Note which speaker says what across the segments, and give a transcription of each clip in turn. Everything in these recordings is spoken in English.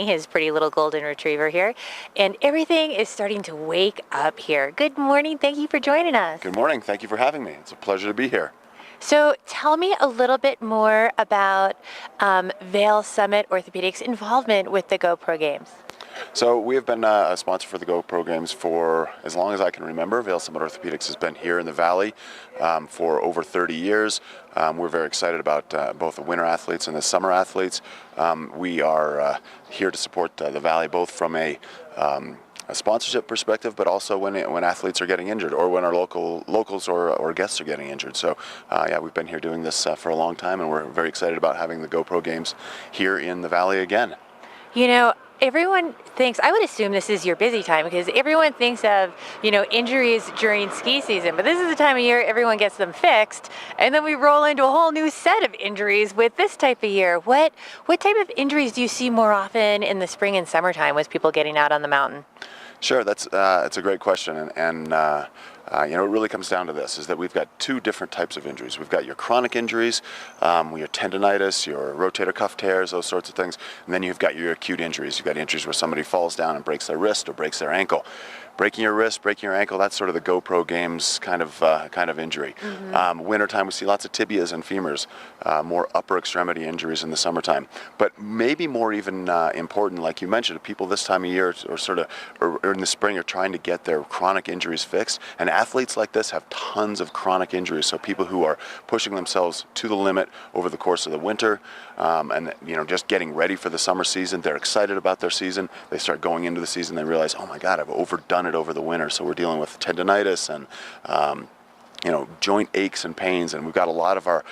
Speaker 1: his pretty little golden retriever here, and everything is starting to wake up here. Good morning. Thank you for joining us.
Speaker 2: Good morning. Thank you for having me. It's a pleasure to be here.
Speaker 1: So tell me a little bit more about Vail Summit Orthopedics' involvement with the GoPro Games.
Speaker 2: So we have been a sponsor for the GoPro Games for as long as I can remember. Vail Summit Orthopaedics has been here in the Valley for over 30 years. We're very excited about both the winter athletes and the summer athletes. We are here to support the Valley both from a sponsorship perspective, but also when athletes are getting injured or when our locals or guests are getting injured. So yeah, we've been here doing this for a long time, and we're very excited about having the GoPro Games here in the Valley again.
Speaker 1: You know, everyone thinks, I would assume this is your busy time because everyone thinks of, injuries during ski season, but this is the time of year everyone gets them fixed, and then we roll into a whole new set of injuries with this type of year. What type of injuries do you see more often in the spring and summertime with people getting out on the mountain?
Speaker 2: Sure, that's a great question, and it really comes down to this: is that we've got two different types of injuries. We've got your chronic injuries, your tendonitis, your rotator cuff tears, those sorts of things, and then you've got your acute injuries. You've got injuries where somebody falls down and breaks their wrist or breaks their ankle. Breaking your wrist, breaking your ankle, that's sort of the GoPro Games kind of injury.
Speaker 1: Mm-hmm.
Speaker 2: Wintertime, we see lots of tibias and femurs, more upper extremity injuries in the summertime. But maybe more even important, like you mentioned, people this time of year or in the spring are trying to get their chronic injuries fixed. And athletes like this have tons of chronic injuries. So people who are pushing themselves to the limit over the course of the winter, and just getting ready for the summer season. They're excited about their season. They start going into the season. They realize, oh my God, I've overdone it over the winter. So we're dealing with tendonitis and joint aches and pains, and we've got a lot of our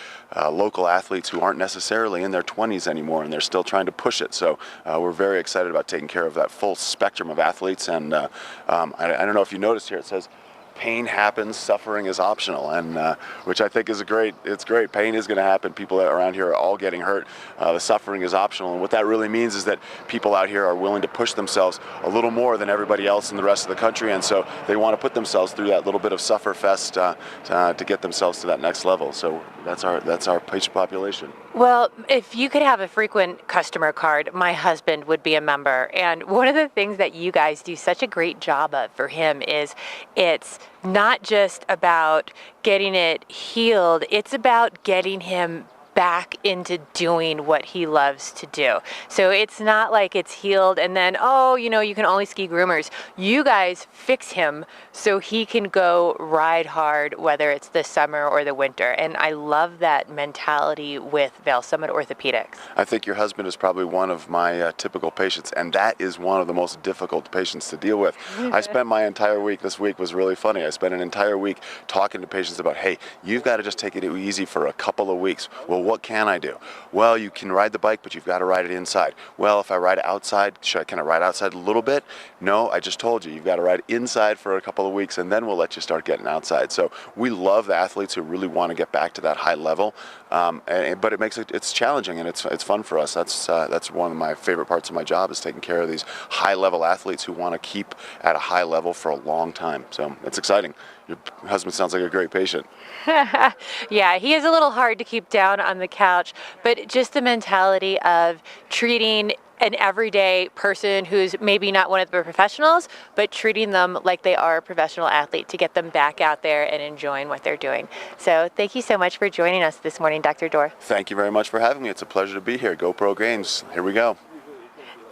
Speaker 2: local athletes who aren't necessarily in their 20s anymore, and they're still trying to push it. So we're very excited about taking care of that full spectrum of athletes. And I don't know if you noticed here, it says, pain happens, suffering is optional, and which I think is it's great. Pain is going to happen. People around here are all getting hurt. The suffering is optional, and what that really means is that people out here are willing to push themselves a little more than everybody else in the rest of the country, and so they want to put themselves through that little bit of suffer fest to get themselves to that next level. So that's our patient population.
Speaker 1: Well, if you could have a frequent customer card, my husband would be a member. And one of the things that you guys do such a great job of for him is it's not just about getting it healed, it's about getting him back into doing what he loves to do. So it's not like it's healed and then, you can only ski groomers. You guys fix him so he can go ride hard, whether it's the summer or the winter. And I love that mentality with Vail Summit Orthopedics.
Speaker 2: I think your husband is probably one of my typical patients, and that is one of the most difficult patients to deal with. I spent my entire week, this week was really funny, I spent an entire week talking to patients about, hey, you've got to just take it easy for a couple of weeks. Well, what can I do? Well, you can ride the bike, but you've got to ride it inside. Well, if I ride outside, can I ride outside a little bit? No, I just told you, you've got to ride inside for a couple of weeks, and then we'll let you start getting outside. So we love the athletes who really want to get back to that high level, but it's challenging, and it's fun for us. That's one of my favorite parts of my job, is taking care of these high level athletes who want to keep at a high level for a long time. So it's exciting. Your husband sounds like a great patient.
Speaker 1: Yeah, he is a little hard to keep down on the couch, but just the mentality of treating an everyday person who's maybe not one of the professionals, but treating them like they are a professional athlete to get them back out there and enjoying what they're doing. So thank you so much for joining us this morning, Dr. Dorf.
Speaker 2: Thank you very much for having me. It's a pleasure to be here. GoPro Games. Here we go.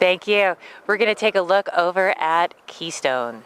Speaker 1: Thank you. We're going to take a look over at Keystone.